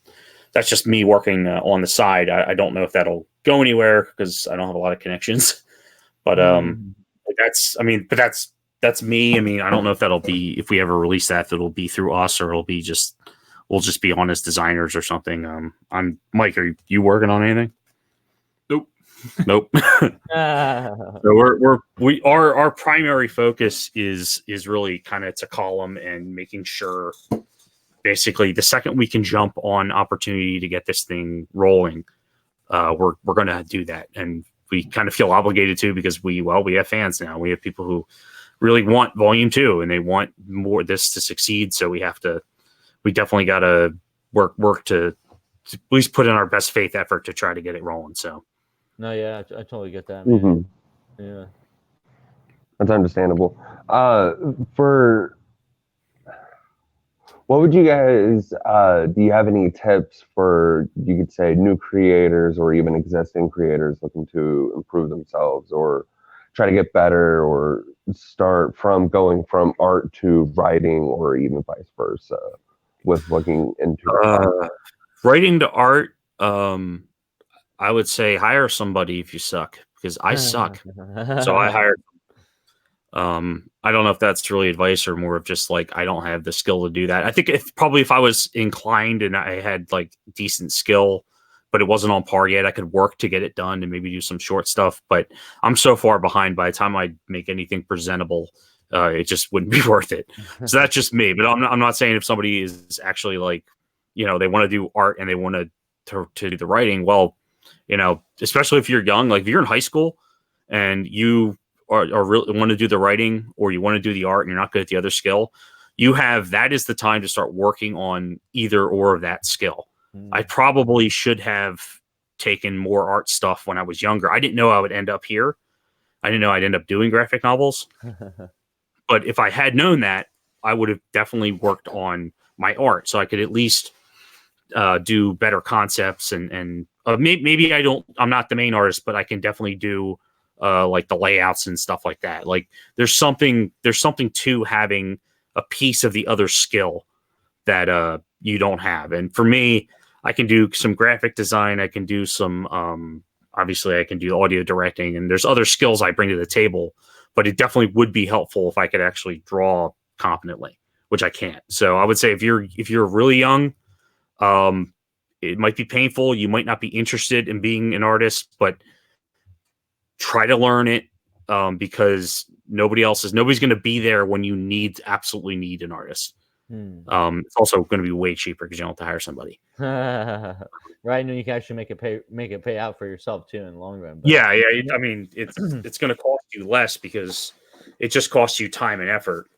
that's just me working on the side. I don't know if that'll go anywhere because I don't have a lot of connections. But that's me. I mean, I don't know if that'll be, if we ever release that'll be through us, or we'll just be on as designers or something. I'm Mike. Are you working on anything? Nope. So our primary focus is really kind of to column and making sure basically the second we can jump on opportunity to get this thing rolling, we're going to do that. And we kind of feel obligated to, because we have fans now. We have people who really want Volume 2 and they want more this to succeed. So we definitely got to work to at least put in our best faith effort to try to get it rolling. So. No, yeah, I totally get that, man. Mm-hmm. Yeah. That's understandable. For what would you guys, do you have any tips for, you could say, new creators or even existing creators looking to improve themselves or try to get better or start from going from art to writing or even vice versa with looking into writing to art? I would say hire somebody if you suck, because I suck. So I hired. I don't know if that's really advice or more of just like I don't have the skill to do that. I think if I was inclined and I had like decent skill, but it wasn't on par yet, I could work to get it done and maybe do some short stuff. But I'm so far behind. By the time I make anything presentable, it just wouldn't be worth it. So that's just me. But I'm not saying if somebody is actually like, they want to do art and they want to do the writing. Well, especially if you're young, like if you're in high school and you or really want to do the writing or you want to do the art and you're not good at the other skill, that is the time to start working on either or of that skill. I probably should have taken more art stuff when I was younger. I didn't know I would end up here. I didn't know I'd end up doing graphic novels. But if I had known that, I would have definitely worked on my art so I could at least do better concepts and maybe I'm not the main artist, but I can definitely do like the layouts and stuff like that. Like there's something to having a piece of the other skill that you don't have. And for me, I can do some graphic design. I can do some, obviously I can do audio directing, and there's other skills I bring to the table, but it definitely would be helpful if I could actually draw competently, which I can't. So I would say if you're really young, it might be painful. You might not be interested in being an artist, but try to learn it because nobody's going to be there when you absolutely need an artist. It's also going to be way cheaper because you don't have to hire somebody. Right, and you can actually make it pay out for yourself too in the long run. But, yeah. I mean, it's going to cost you less because it just costs you time and effort,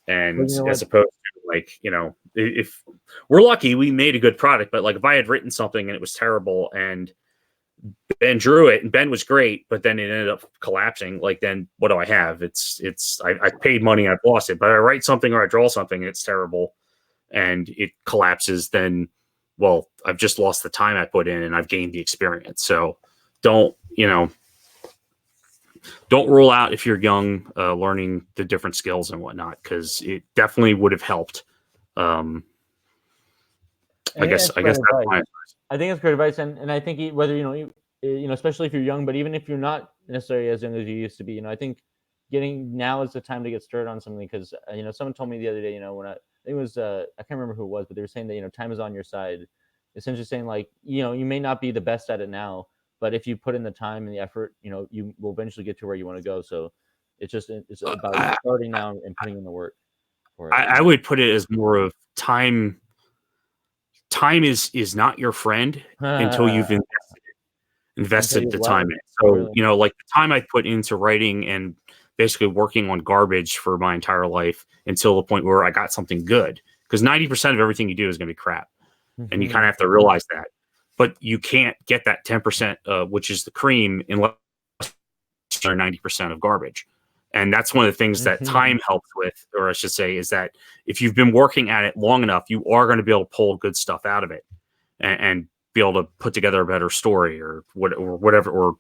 and as opposed to like if we're lucky, we made a good product. But like if I had written something and it was terrible and Ben drew it and Ben was great, but then it ended up collapsing. Like, then what do I have? I paid money, I've lost it. But I write something or I draw something and it's terrible and it collapses, then, well, I've just lost the time I put in and I've gained the experience. So don't rule out if you're young, learning the different skills and whatnot, because it definitely would have helped. I guess that's my I think it's great advice, and I think whether especially if you're young, but even if you're not necessarily as young as you used to be, I think now is the time to get started on something, because someone told me the other day, when I think it was I can't remember who it was, but they were saying that time is on your side, essentially saying like you may not be the best at it now, but if you put in the time and the effort, you will eventually get to where you want to go. So it's about starting now and putting in the work for it. I would put it as more of time. Time is not your friend until you've invested the time in. So, like the time I put into writing and basically working on garbage for my entire life until the point where I got something good, because 90% of everything you do is going to be crap. And you kind of have to realize that. But you can't get that 10%, which is the cream, unless you're 90% of garbage. And that's one of the things that time helps with, or I should say, is that if you've been working at it long enough, you are going to be able to pull good stuff out of it and be able to put together a better story or whatever, or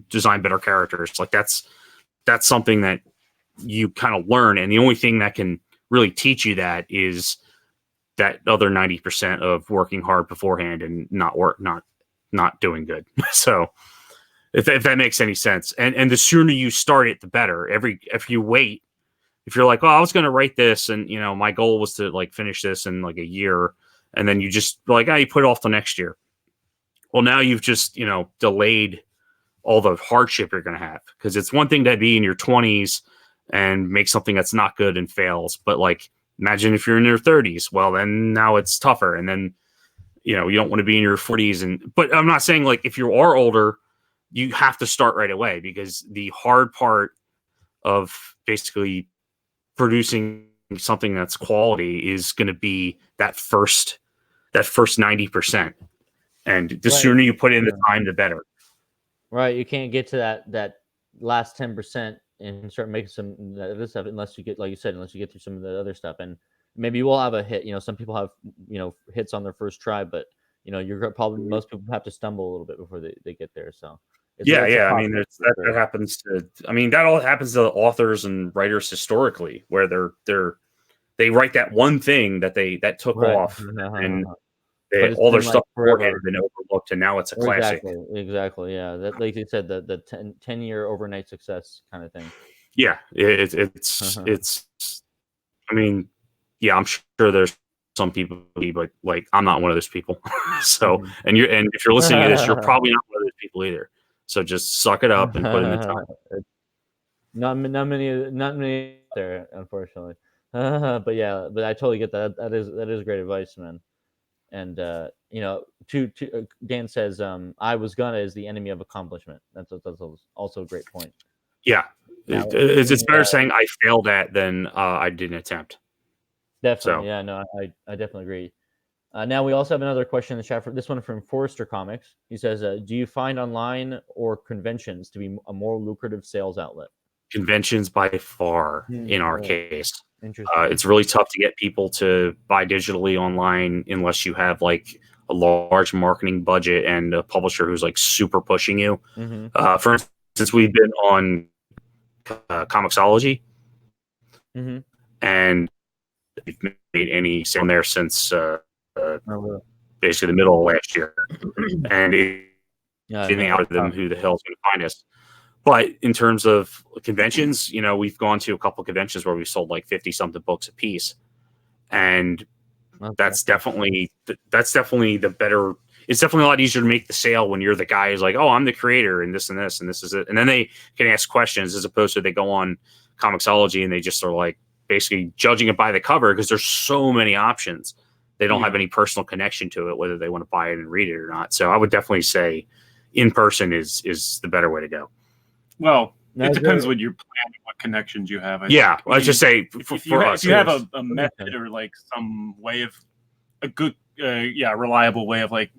design better characters. Like that's something that you kind of learn. And the only thing that can really teach you that is that other 90% of working hard beforehand and not doing good. So if that makes any sense. And the sooner you start it, the better. If you wait, if you're like, oh, I was going to write this and, my goal was to like finish this in like a year. And then you just like, you put it off till next year. Well, now you've just, delayed all the hardship you're going to have, because it's one thing to be in your 20s and make something that's not good and fails. But like, imagine if you're in your 30s, well, then now it's tougher. And then, you don't want to be in your 40s. But I'm not saying like if you are older, you have to start right away, because the hard part of basically producing something that's quality is going to be that first 90%. And the sooner you put in the time, the better. Right. You can't get to that last 10% and start making some other stuff unless you get, like you said, unless you get through some of the other stuff. And maybe you will have a hit. Some people have, hits on their first try, but you're probably, most people have to stumble a little bit before they get there. So yeah. I mean, that happens to. I mean, that all happens to authors and writers historically, where they write that one thing that took off, and all their stuff beforehand had been overlooked, and now it's a classic. Exactly. Yeah, that, like you said, the 10-year overnight success kind of thing. Yeah, it's. I mean, yeah, I'm sure there's some people, but like I'm not one of those people. So, and if you're listening to this, you're probably not one of those people either. So just suck it up and put in the time. Not many there, unfortunately. But yeah, but I totally get that. That is great advice, man. And you know, Dan says, "I was gonna is the enemy of accomplishment." That's also a great point. Yeah, Now, it's better saying I failed at than I didn't attempt. Definitely, So. yeah, no, I definitely agree. Now we also have another question in the chat. For this one from Forrester Comics, he says, "Do you find online or conventions to be a more lucrative sales outlet?" Conventions by far in our case. Interesting. It's really tough to get people to buy digitally online unless you have like a large marketing budget and a publisher who's like super pushing you. Mm-hmm. For instance, we've been on Comixology, and we've made any sale there since basically the middle of last year. And anything out of them, who the hell's going to find us? But in terms of conventions, you know, we've gone to a couple of conventions where we sold like 50 something books a piece. And that's definitely the better. It's definitely a lot easier to make the sale when you're the guy who's like, oh, I'm the creator and this and this and this is it. And then they can ask questions as opposed to they go on Comixology and they just are like basically judging it by the cover because there's so many options. They don't have any personal connection to it, whether they want to buy it and read it or not. So I would definitely say in person is the better way to go. Well, it depends what your plan and what connections you have. Let's just say if you have a method or like some way of a good, reliable way of like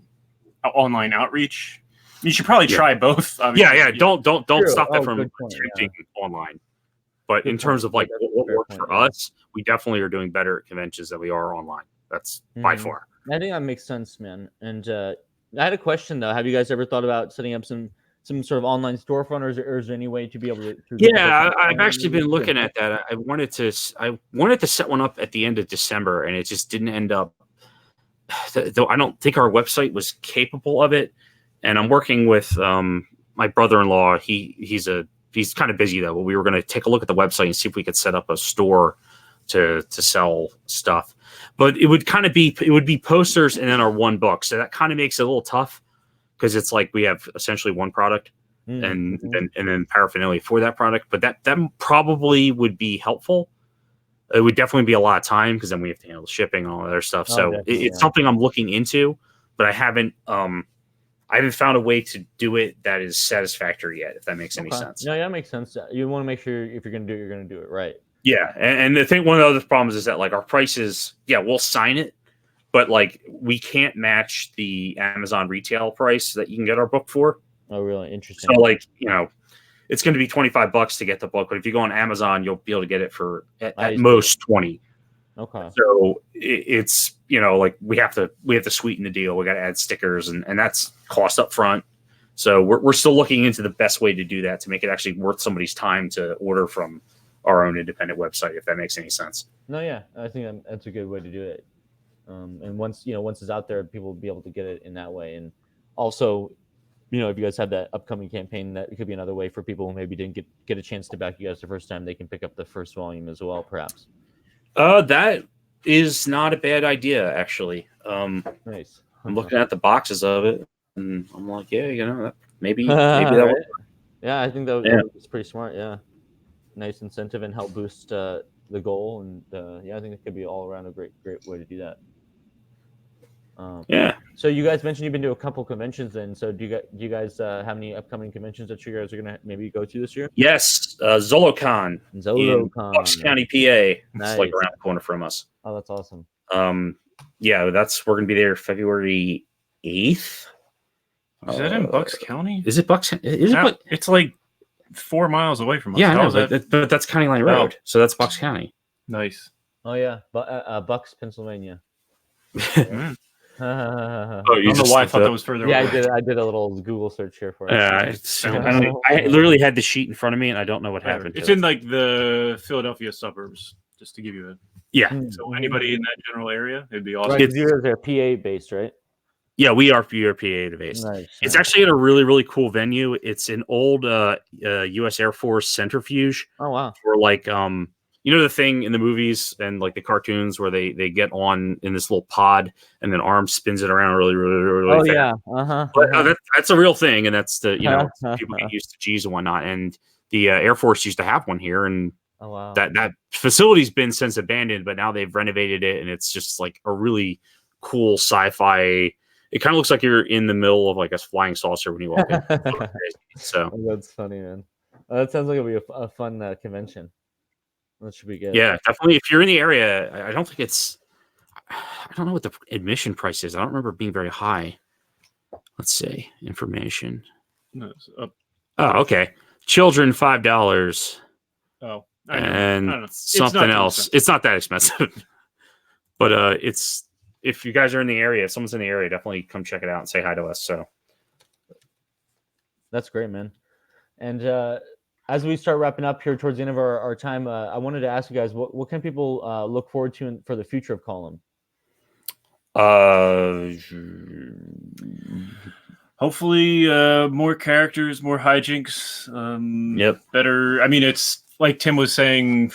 online outreach, you should probably try both. Obviously. Yeah. Don't stop that from attempting online. But in terms of like what worked for us, we definitely are doing better at conventions than we are online. That's by far. I think that makes sense, man. And I had a question though. Have you guys ever thought about setting up some sort of online storefront, or is there any way to be able to? I've actually been looking at that. I wanted to set one up at the end of December, and it just didn't end up. Though I don't think our website was capable of it, and I'm working with my brother-in-law. He's kind of busy though. But we were going to take a look at the website and see if we could set up a store to sell stuff. But it would be posters and then our one book. So that kind of makes it a little tough. Because it's like we have essentially one product and then paraphernalia for that product. But that probably would be helpful. It would definitely be a lot of time because then we have to handle shipping and all that other stuff. So it's something I'm looking into, but I haven't found a way to do it that is satisfactory yet, if that makes any sense. No, yeah, that makes sense. You want to make sure if you're going to do it, you're going to do it right. Yeah. And I think one of the other problems is that like our prices, we'll sign it. But like we can't match the Amazon retail price that you can get our book for. Oh, really? Interesting. So like, it's going to be $25 to get the book, but if you go on Amazon, you'll be able to get it for at most 20. Okay. So it's like we have to sweeten the deal. We got to add stickers and that's cost up front. So we're still looking into the best way to do that to make it actually worth somebody's time to order from our own independent website, if that makes any sense. No, yeah, I think that's a good way to do it. And once it's out there, people will be able to get it in that way. And also, if you guys have that upcoming campaign, that it could be another way for people who maybe didn't get a chance to back you guys the first time. They can pick up the first volume as well, perhaps. That is not a bad idea, actually. Nice. I'm looking at the boxes of it, and I'm like, maybe that right? would. Yeah, I think that was pretty smart. Yeah, nice incentive and help boost the goal. And I think it could be all around a great way to do that. So you guys mentioned you've been to a couple conventions then. So do you guys have any upcoming conventions that you guys are going to maybe go to this year? Yes. ZoloCon in Bucks County, PA. Nice. It's like around the corner from us. Oh, that's awesome. We're going to be there February 8th. Is that in Bucks County? Is it Bucks? It's like 4 miles away from us. Yeah, I know, but that's County Line Road. So that's Bucks County. Nice. Oh, yeah. Bucks, Pennsylvania. I don't know why I thought that was further away. I did a little Google search here for it. Yeah, I literally had the sheet in front of me, and I don't know what happened. It's in like the Philadelphia suburbs, just to give you a... So anybody in that general area, it'd be awesome. Right, you're PA based, right? Yeah, we are PA based. Nice. It's actually at a really, really cool venue. It's an old U.S. Air Force centrifuge. Oh wow. For like you know the thing in the movies and like the cartoons where they get on in this little pod and then arm spins it around really Oh fast. yeah. But that's a real thing, and that's the people get used to G's and whatnot. And the Air Force used to have one here, and Oh wow. that facility's been since abandoned, but now they've renovated it, and it's just like a really cool sci-fi. It kind of looks like you're in the middle of like a flying saucer when you walk in. So That's funny, man. That sounds like it'll be a fun convention. That should be good. yeah, definitely. If you're in the area, I don't think it's. I don't know what the admission price is. I don't remember it being very high. Let's see information. No, it's up. Oh, okay. Children $5. Oh, And I don't know. something else. It's not that expensive, but it's if you guys are in the area, if someone's in the area, definitely come check it out and say hi to us. So That's great, man. And as we start wrapping up here towards the end of our time, I wanted to ask you guys, what can people look forward to for the future of Column? Hopefully, more characters, more hijinks. Yep. Better. I mean, it's like Tim was saying.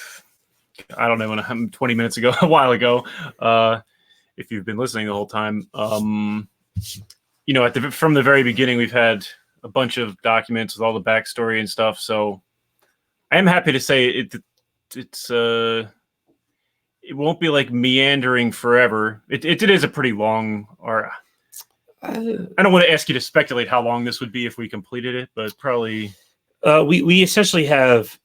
I don't know, 20 minutes ago, a while ago. If you've been listening the whole time, from the very beginning, we've had a bunch of documents with all the backstory and stuff. So I am happy to say it won't be like meandering forever. It is a pretty long, or I don't want to ask you to speculate how long this would be if we completed it, but probably. We essentially have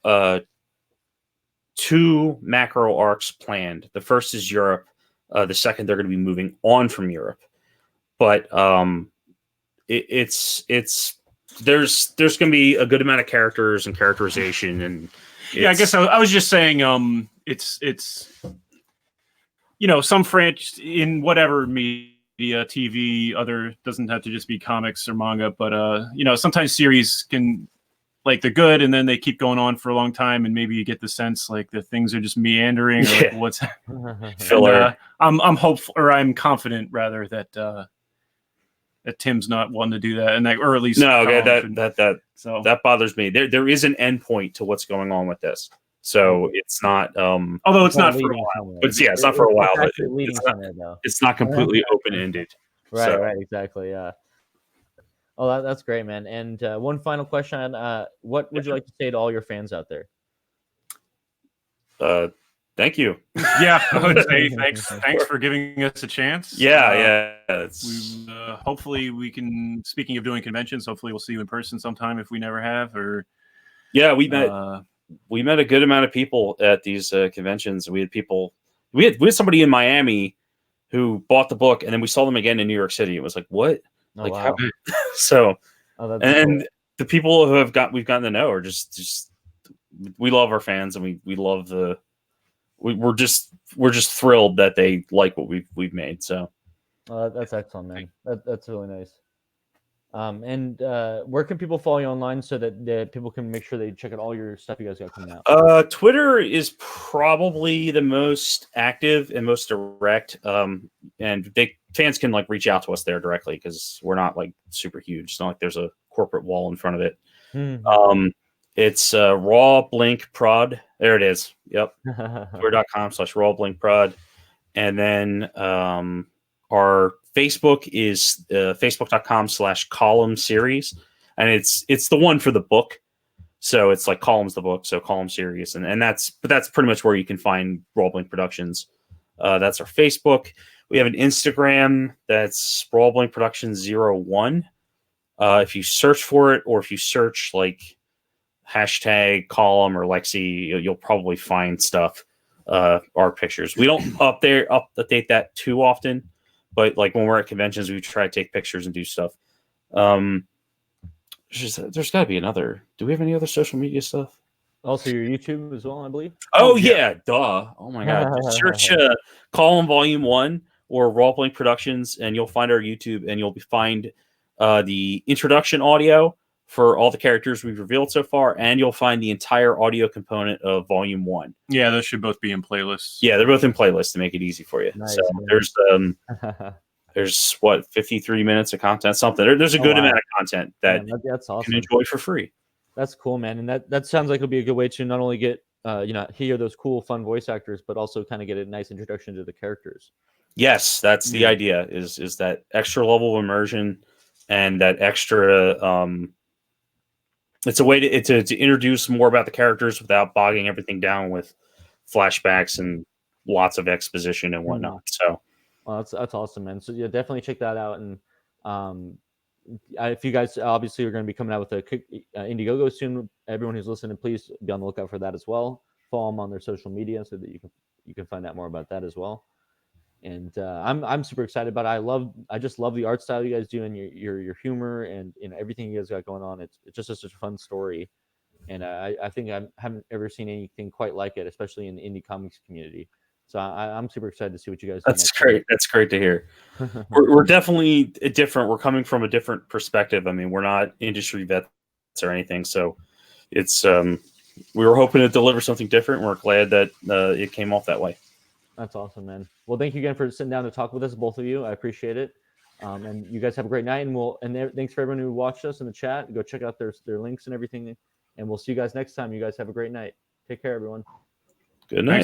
2 macro arcs planned. The first is Europe. The second, they're going to be moving on from Europe. But there's going to be a good amount of characters and characterization, and yeah, I guess I was just saying it's some franchise in whatever media, TV, other doesn't have to just be comics or manga, but sometimes series can. Like they're good, and then they keep going on for a long time, and maybe you get the sense like the things are just meandering. Or like what's filler? I'm hopeful, or I'm confident rather that that Tim's not one to do that, and or at least that bothers me. There is an end point to what's going on with this, so it's not. Although it's not for a while, but yeah, it's not for a while. But it's not completely open ended. Right, so. Right, exactly, yeah. Oh, that's great, man. And one final question: what would you like to say to all your fans out there? Thank you. Yeah, I would say thanks for giving us a chance. Yeah. Hopefully we can. Speaking of doing conventions, hopefully we'll see you in person sometime if we never have. Or yeah, we met a good amount of people at these conventions. We had somebody in Miami who bought the book, and then we saw them again in New York City. It was like, what? Oh, like wow. So and cool. the people who we've gotten to know are just we love our fans, and we love we're just thrilled that they like what we've made. So that's excellent, man. That's really nice. And where can people follow you online so that people can make sure they check out all your stuff you guys got coming out? Twitter is probably the most active and most direct. And fans can like reach out to us there directly because we're not like super huge. It's not like there's a corporate wall in front of it. Mm-hmm. It's Raw Blink Prod. There it is. Yep. Twitter.com/RawBlinkProd. And then our Facebook is facebook.com/column series. And it's the one for the book. So it's like Columns the book, so Column series. And that's pretty much where you can find Raw Blink Productions. That's our Facebook. We have an Instagram that's Raw Blink Productions 01. If you search for it, or if you search like hashtag Column or Lexi, you'll probably find stuff. Our pictures. We don't update that too often, but like when we're at conventions, we try to take pictures and do stuff. There's got to be another. Do we have any other social media stuff? Also, your YouTube as well, I believe. Oh yeah, duh. Oh my god. Just search Column Volume 1 or Raw Blink Productions, and you'll find our YouTube, and you'll find the introduction audio for all the characters we've revealed so far, and you'll find the entire audio component of Volume 1. Yeah, those should both be in playlists. Yeah, they're both in playlists to make it easy for you. Nice, so man. There's There's 53 minutes of content, something. There's a good amount of content that that's you awesome. can enjoy for free. That's cool, man. And that sounds like it'll be a good way to not only get hear those cool, fun voice actors, but also kind of get a nice introduction to the characters. Yes, that's the idea. Is that extra level of immersion and that extra. It's a way to introduce more about the characters without bogging everything down with flashbacks and lots of exposition and whatnot. So, well, that's awesome, man. So yeah, definitely check that out. And if you guys obviously are going to be coming out with a Indiegogo soon, everyone who's listening, please be on the lookout for that as well. Follow them on their social media so that you can find out more about that as well. And I'm super excited about it. I just love the art style you guys do and your humor and everything you guys got going on. It's just such a fun story, and I think I haven't ever seen anything quite like it, especially in the indie comics community. So I'm super excited to see what you guys do. That's great. That's great to hear. We're definitely different. We're coming from a different perspective. I mean, we're not industry vets or anything, so it's we were hoping to deliver something different. We're glad that it came off that way. That's awesome, man. Well, thank you again for sitting down to talk with us, both of you. I appreciate it. And you guys have a great night. And thanks for everyone who watched us in the chat. Go check out their links and everything. And we'll see you guys next time. You guys have a great night. Take care, everyone. Good night.